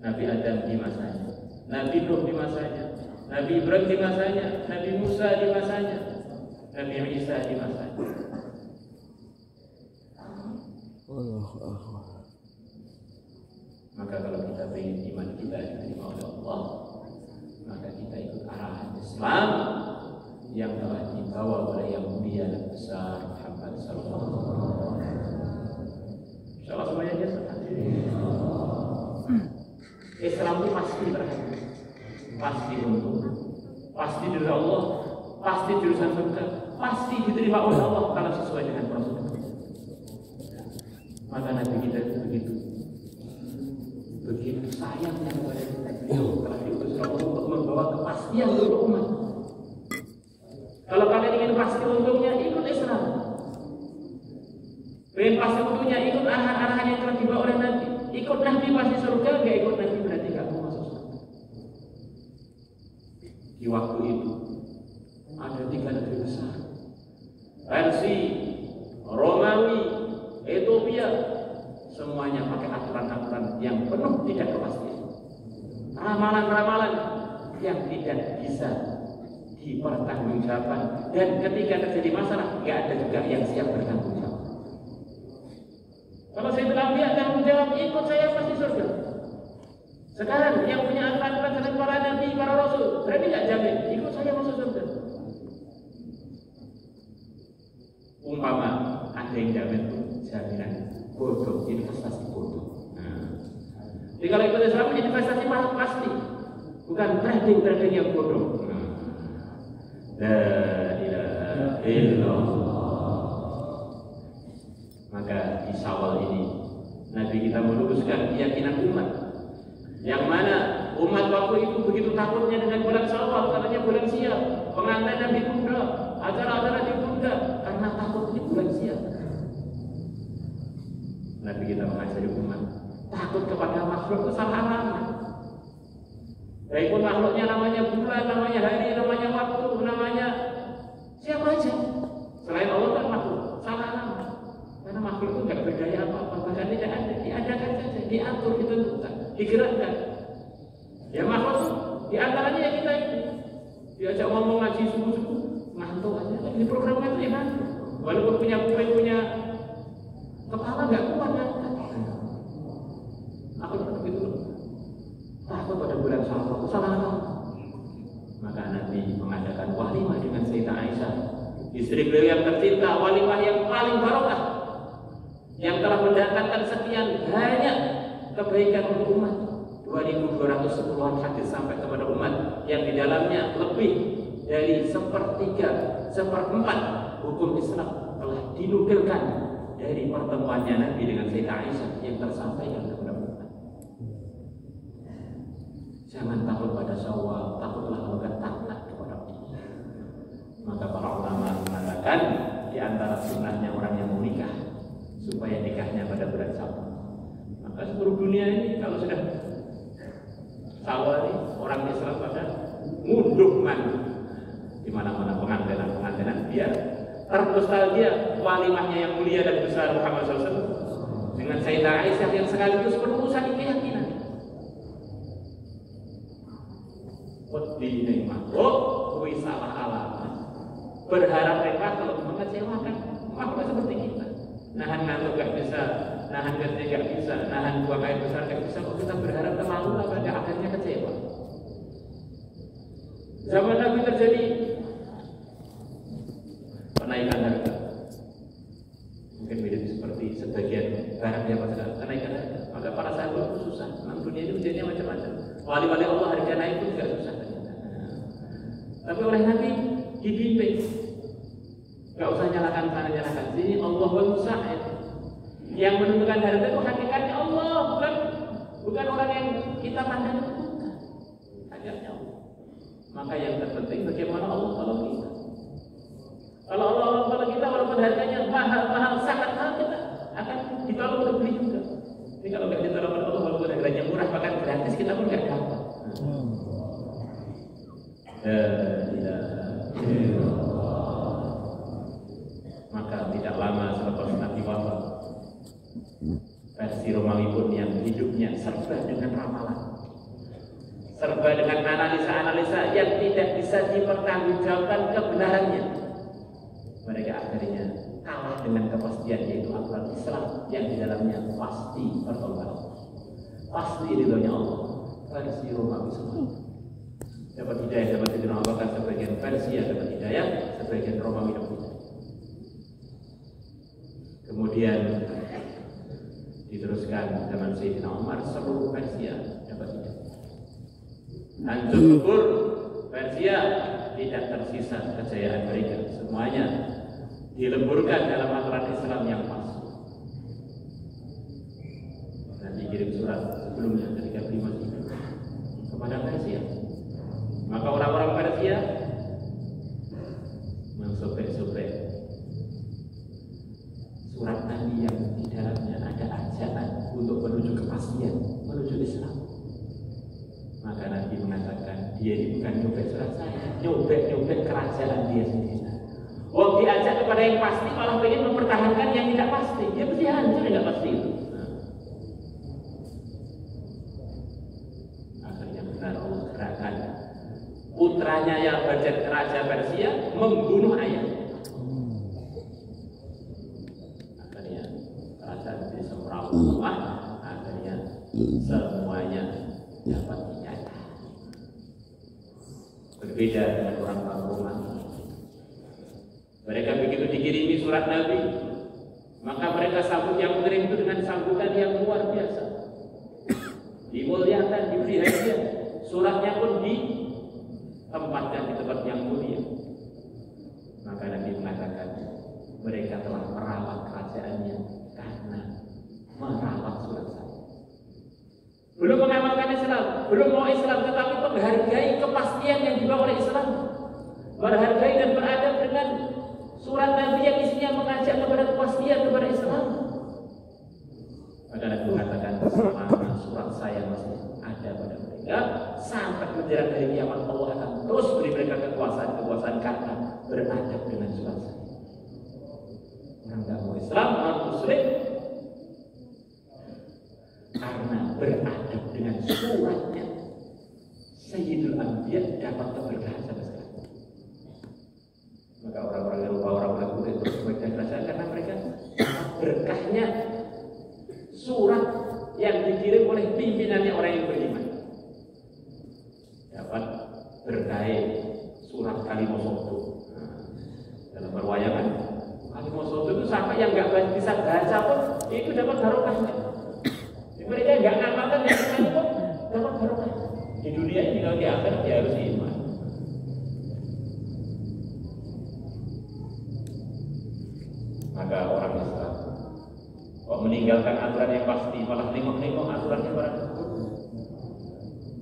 Nabi Adam di masanya, Nabi Nuh di masanya, Nabi Ibrahim di masanya, Nabi Musa di masanya, Nabi Isa di masanya. Maka kalau kita ingin iman kita diterima oleh Allah, maka kita ikut arahan Islam yang telah dibawa oleh yang mulia dan besar Muhammad sallallahu alaihi wasallam. Insyaallah semuanya dia Islam itu pasti berhasil, pasti untung, pasti dari Allah, pasti jurusan surga, pasti diterima oleh Allah kalau sesuai dengan prosedur. Maka Nabi kita begitu sayangnya kepada kita, telah diutus Allah untuk membawa kepastian untuk umat. Kalau kalian ingin pasti untungnya, ikut Islam. Ingin pasti untungnya, ikut arahan-arahan yang telah dibawa oleh Nabi. Ikut Nabi pasti surga, gak ikut Nabi berarti gak mau masuk surga. Di waktu itu ada 3 negeri besar, Persia, Romawi, Ethiopia, semuanya pakai aturan-aturan yang penuh tidak kepastian, ramalan-ramalan yang tidak bisa dipertanggungjawabkan, dan ketika terjadi masalah nggak ada juga yang siap bertanggung jawab. Kalau saya bilang dia tanggung jawab, ikut saya pasti surga. Sekarang yang punya aturan-aturan dengan para nabi, para rasul, berarti nggak jamin ikut saya masuk surga. Umpama ada yang jamin jaminan bodoh, investasi bodoh. Jadi kalau ikut Islam investasi pasti, bukan trading yang bodoh. La ilaha illallah. Maka di Syawal ini Nabi kita meluruskan keyakinan umat, yang mana umat waktu itu begitu takutnya dengan bulan Syawal, katanya bulan sial, pengantin ditunda, acara-acara ditunda karena takut ini bulan sial. Nabi kita mengajari umat takut kepada makhluk itu salah alamat. Baikpun makhluknya namanya bulan, namanya hari, namanya waktu, namanya siapa aja selain Allah kan makhluk, salah alamat. Karena makhluk itu nggak berdaya apa-apa, bahkan tidak ada, diadakan saja, diatur, ditentukan, digerakkan. Ya makhluk itu diantaranya ya kita ini diajak ngomong ngaji subuh-subuh ngantuk aja, di program ngaji ngantuk, walaupun punya kuping, punya kepala nggak kuat kan? Aku begitu takut pada bulan Syawal, salah alamat. Maka Nabi mengadakan walimah dengan Sayyidah Aisyah, istri beliau yang tercinta, walimah yang paling barokah, yang telah mendatangkan sekian banyak kebaikan untuk umat. 2.210 hadis sampai kepada umat, yang di dalamnya lebih dari 1/3, 1/4 hukum Islam telah dinukilkan dari pertemuannya Nabi dengan Sayyidah Aisyah yang tersampaikan kepada umat. Jangan takut pada Syawal, takutlah kalau takut kepada Allah. Maka para ulama mengatakan di antara sunnahnya orang yang mau nikah supaya nikahnya pada bulan Syawal. Maka seluruh dunia ini kalau sudah Syawal ini orang Islam pada ngunduh mandi di mana-mana pengantinan biar ternostalgia walimahnya yang mulia dan besar Muhammad SAW dengan Sayyidah Aisyah yang sekaligus penerusan keyakinan. Wedi makhluk, kui salah alamat. Berharap mereka kalau mengecewakan makhluk seperti kita. Nahan ngantuk gak bisa, nahan gede gak bisa, nahan buang air besar gak bisa. Kok kita berharap terlalu pada akhirnya kecewa. Zaman Nabi terjadi kenaikan harga. Mungkin mirip seperti sebagian barang yang pada kenaikan harga. Maka para sahabat itu susah. Dalam dunia ini ujiannya macam-macam. Wali-wali Allah harga naik pun juga susah. Tapi oleh Nabi dibimbing. Gak usah nyalakan sana nyalakan sini. Allah wal musa'id. Yang menentukan harta itu hakikatnya Allah, bukan orang yang kita pandang, bukan. Hakikatnya Allah. Maka yang terpenting bagaimana Allah tolong kita. Kalau Allah tolong kita, walaupun harganya mahal, sangat mahal, kita akan ditolong oleh beli juga. Tapi kalau nggak ditolong oleh Allah, walaupun harganya murah, bahkan gratis, kita pun nggak dapat. Maka tidak lama selepas Nabi wafat, versi Romawi pun yang hidupnya serba dengan ramalan, serba dengan analisa-analisa yang tidak bisa dipertanggungjawabkan kebenarannya. Mereka akhirnya kalah dengan kepastian, yaitu aturan Islam yang di dalamnya pasti pertolongan, pasti ridhonya Allah. Versi Romawi semua dapat hidayah, dapat hidayah Allah, sebagian versi yang dapat hidayah, sebagian Romawi dapat hidayah. Kemudian diteruskan zaman Sayyidina Umar, seluruh Persia dapat hidayah. Hancur lebur Persia, tidak tersisa kejayaan mereka, semuanya dilemburkan dalam aturan Islam yang pas. Dan dikirim surat sebelumnya ketika beliau masih hidup kepada Persia. Maka orang-orang Persia mensobek-sobek surat Nabi yang di dalamnya ada ajakan untuk menuju kepastian, menuju Islam. Maka Nabi mengatakan, dia ini bukan nyobek surat saya, nyobek kerajaan dia sendiri. Oh, diajak kepada yang pasti, malah ingin mempertahankan yang tidak pasti. Dia mesti hancur yang tidak pasti itu. Akhirnya benar Allah gerakan putranya yang menjadi raja Persia membunuh ayahnya. Akhirnya kerajaan di semua, akhirnya semuanya dapat dinyata. Berbeda dengan orang-orang Romawi. Mereka begitu dikirimi surat Nabi, maka mereka sambut yang mengirim itu dengan sambutan yang luar biasa. Dimuliakan, diberi hadiah. Suratnya pun ditempatkan di tempat yang mulia. Maka Nabi mengatakan, mereka telah merawat kerajaannya karena merawat surat saya. Belum mengamalkan Islam, belum mau Islam, tetapi menghargai kepastian yang dibawa oleh Islam, menghargai dan beradab dengan surat Nabi yang isinya mengajak kepada kepastian, kepada Islam. Maka Nabi mengatakan, selama surat saya masih ada pada mereka, sampai menjelang hari kiamat Allah akan terus beri mereka kekuasaan karena beradab dengan surat saya. Orang tidak mau Islam, orang Muslim, karena beradab dengan suratnya Sayyidul Anbiya dapat keberkahan sampai sekarang. Maka orang-orang Eropa, orang-orang Buddha itu sebagian kerajaan karena mereka berkahnya surat yang dikirim oleh pimpinannya orang yang beriman. Dapat berkah surat Kalimosoto. Dalam perwayangan Kalimosoto itu sampai yang nggak bisa baca pun itu dapat barokahnya. Mereka nggak ngamalkan yang sekali pun dapat barokah. Di dunia ini kalau di akhirat dia harus iman. Maka orang Islam kok meninggalkan aturan yang pasti, malah nengok-nengok aturannya para dukun.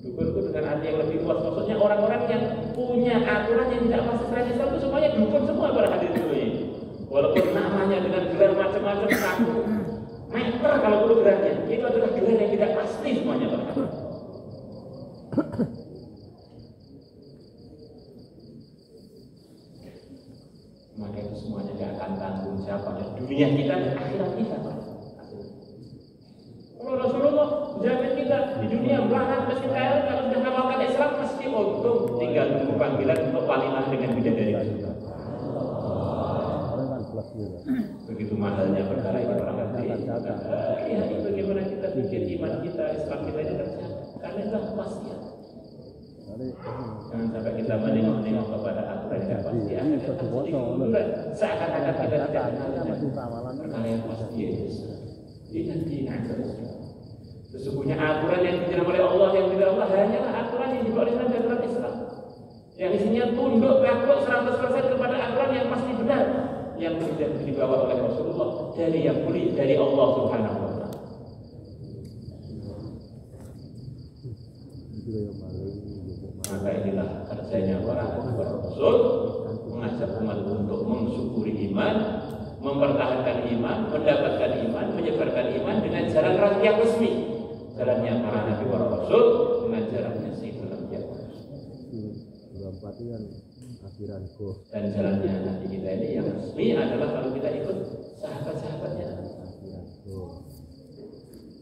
Dukun itu dengan arti yang lebih luas, maksudnya orang-orang yang punya aturan yang tidak pasti selain Islam itu semuanya dukun semua para hadirin sekalian. Walaupun namanya dengan gelar macam-macam 1 meter kalau perlu gelarnya, itu adalah gelar yang tidak pasti semuanya para hadirin. Maka itu semuanya tidak akan tanggung jawab pada dunia kita dan akhirat kita. Kalau Rasulullah jamin kita di dunia belahan meski kaya, kalau sudah mengamalkan Islam pasti untung, tinggal tunggu panggilan untuk walimah dengan bidadari surga. Begitu mahalnya perkara ini orang hati. Ya, bagaimana kita pikir iman kita, Islam kita ini terjaga karena itu kepastian. Jangan sampai kita menengok-nengok kepada aturan yang pasti. Seakan-akan kita tidak mengenal perkara yang pasti. Sesungguhnya aturan yang diterima oleh Allah yang tidak Allah hanyalah aturan yang dibawa oleh Islam. Yang isinya tunduk takluk 100% kepada aturan yang pasti benar, yang dibawa oleh Rasulullah dari yang mulia, dari Allah Subhanahu wa taala. Maka inilah kerjanya para Rasul, mengajak umat untuk mensyukuri iman, mempertahankan iman, mendapatkan iman, menyebarkan iman dengan jalan yang resmi. Jalannya para nabi para rasul dengan jalannya Sayyidul Anbiya. Dan jalannya nanti kita ini yang resmi adalah kalau kita ikut sahabat-sahabatnya.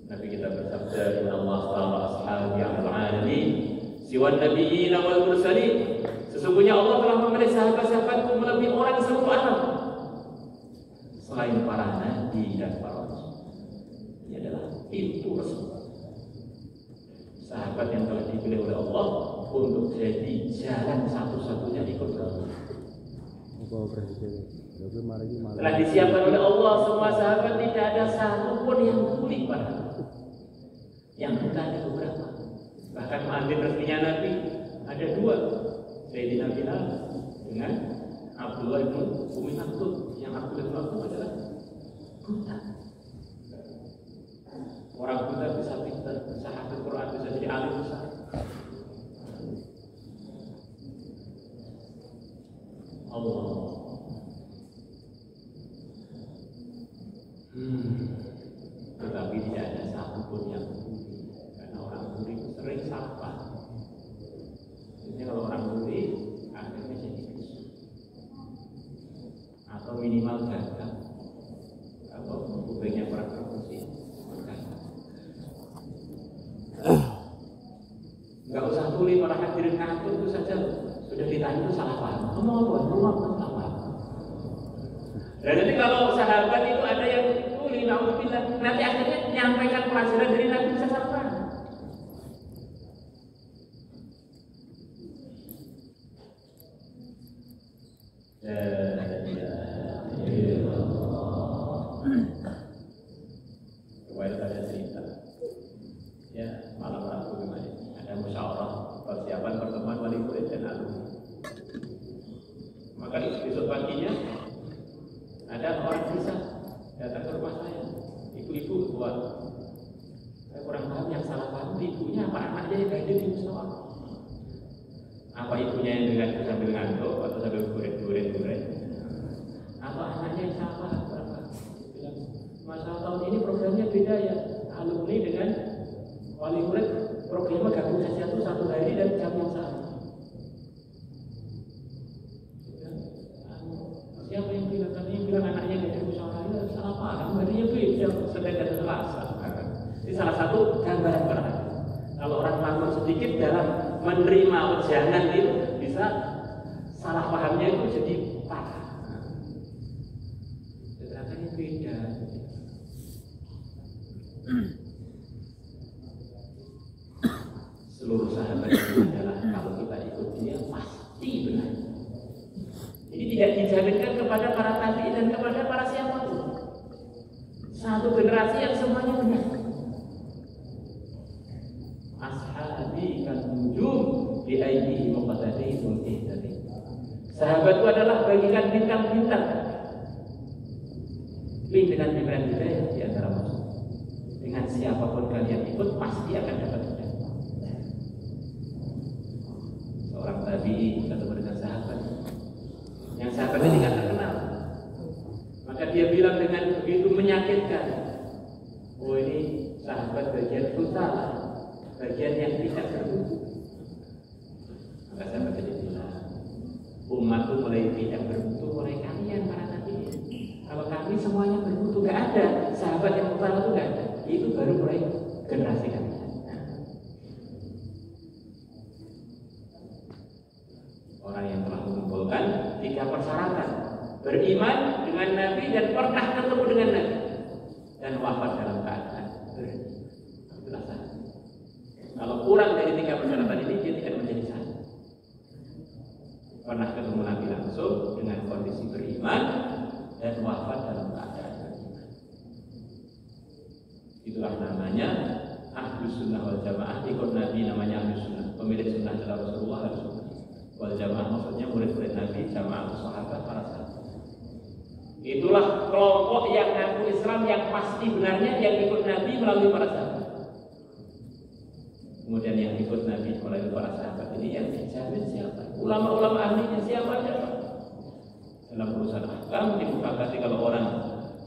Nabi kita bersabda, "Inna Allah ta'ala ashabi al-alamin siwan nabiyyin wal mursalin." Sesungguhnya Allah telah memilih sahabat-sahabatku melebihi orang seluruh alam selain para nabi dan para rasul. Ini adalah pintu resmi. Sahabat yang telah dipilih oleh Allah untuk jadi jalan satu-satunya ikut Rasul. Telah disiapkan oleh Allah semua sahabat, tidak ada satu pun yang tuli pada yang kita ada beberapa. Bahkan mantin resminya Nabi ada dua, Sayyidina Bilal dengan Abdullah bin Umi Maktum. Yang Abdullah bin Maktum adalah buta. Orang buta bisa pintar, bisa hafal Quran, bisa jadi alim besar. Allah. Tetapi tidak ada satupun yang tuli, karena orang tuli itu sering salah. Jadi kalau orang tuli akhirnya jadi bisu atau minimal gagal. Kalau kupingnya kurang berfungsi, nggak usah tuli para hadirin ngatur itu saja sudah ditanya itu salah paham. Ngomong apa? Salah paham. Dan nanti kalau sahabat itu ada yang tuli, naudzubillah, nanti akhirnya menyampaikan pelajaran dari Nabi bisa salah paham. Kemarin ada cerita, ya malam Rabu kemarin ada musyawarah persiapan pertemuan wali murid dan alumni. Maka besok paginya ada orang desa datang ke rumah saya, ibu-ibu tua. Saya kurang paham yang salah paham ibunya apa anaknya yang hadir di musyawarah. Apa ibunya yang dengan sambil ngantuk atau sambil guret-guret, atau anaknya yang salah paham. Masalah tahun ini programnya beda ya, alumni dengan wali murid programnya gabung saja tuh satu hari dan jam yang sama. Siapa yang bilang anaknya nggak ada musyawarah, salah paham, berarti beda sedangkan Selasa. Ini salah satu gambaran berarti. Kalau orang makmur sedikit dalam menerima ujangan itu bisa salah pahamnya itu jadi parah. Ternyata ini beda. Seluruh sahabat itu adalah kalau kita ikut dia pasti benar. Ini tidak dijaminkan kepada para tabi'in dan kepada para siapapun. Satu generasi yang semuanya benar. Ashabi kan nujum bi aydihim muqaddadihim ihtadi. Sahabat itu adalah bagikan bintang-bintang. Pimpinan hidayah di antara manusia. Dengan siapapun kalian ikut pasti akan dapat hidayah. Seorang tabi'i ketemu dengan sahabat. Yang sahabatnya tidak terkenal. Maka dia bilang dengan begitu menyakitkan, oh ini sahabat bagian brutal, bagian yang tidak bermutu. Maka sahabat dia bilang, umatku mulai tidak bermutu mulai kalian para nabi. Kalau kami semuanya bermutu, gak ada sahabat yang brutal itu gak ada. Itu baru mulai generasi kami. Orang yang telah mengumpulkan 3 persyaratan: beriman dengan Nabi dan pernah ketemu dengan Nabi dan wafat dalam keadaan beriman. Kalau kurang dari 3 persyaratan ini dia tidak menjadi sahabat. Pernah ketemu Nabi langsung dengan kondisi beriman dan wafat dalam keadaan beriman. Itulah namanya Ahlus Sunnah wal Jamaah. Ikut Nabi namanya Ahlus Sunnah. Pemilik sunnah adalah Rasulullah Ahlus Sunnah. Wal Jamaah maksudnya murid-murid Nabi, jamaah sahabat, para sahabat. Itulah kelompok yang ngaku Islam yang pasti benarnya, yang ikut Nabi melalui para sahabat. Kemudian yang ikut Nabi melalui para sahabat ini yang dijamin siapa? Ulama-ulama ahlinya siapa? Dalam urusan agama disepakati kalau orang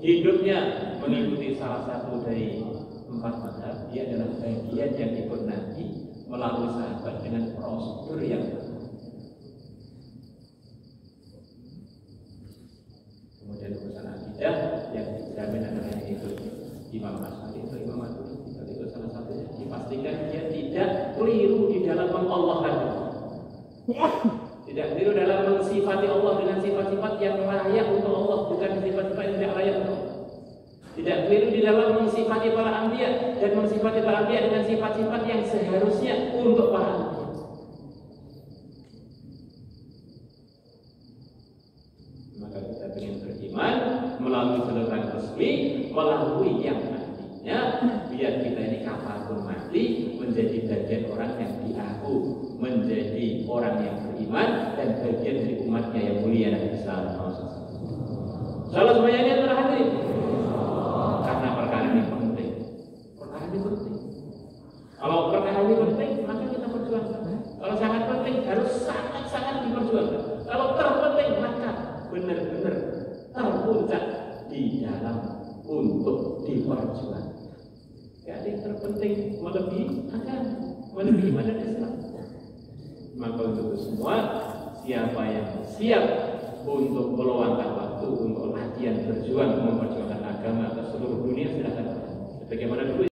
hidupnya mengikuti salah satu dari 4 mazhab, dia adalah bagian yang ikut Nabi melalui sahabat dengan prosedur yang kemudian urusan akidah yang dijamin adalah yang ikut Imam Asy'ari atau Imam Maturidi. Itu salah satunya dipastikan dia tidak keliru di dalam mengallahkan, tidak keliru dalam mensifati Allah dengan sifat-sifat yang layak untuk Allah, bukan sifat-sifat yang tidak layak untuk Allah. Tidak keliru di dalam mensifati para anbiya dan mensifati para anbiya dengan sifat-sifat yang seharusnya untuk para anbiya. Maka kita ingin beriman melalui saluran resmi, melalui yang nantinya biar kita ini kapanpun mati menjadi bagian orang yang diaku menjadi orang yang beriman dan bagian dari umatnya yang mulia dan besar. Salah semuanya ini adalah hadirin. Karena perkara ini penting. Perkara ini penting. Kalau perkara ini penting, maka kita perjuangkan. Kalau sangat penting, harus sangat-sangat diperjuangkan. Kalau terpenting, maka benar-benar terpuncak di dalam untuk diperjuangkan. Jadi yang terpenting melebihi agama, melebihi iman dan Islam. Maka untuk semua, siapa yang siap untuk meluangkan waktu untuk latihan berjuang memperjuangkan agama ke seluruh dunia, silakan. Bagaimana dulu?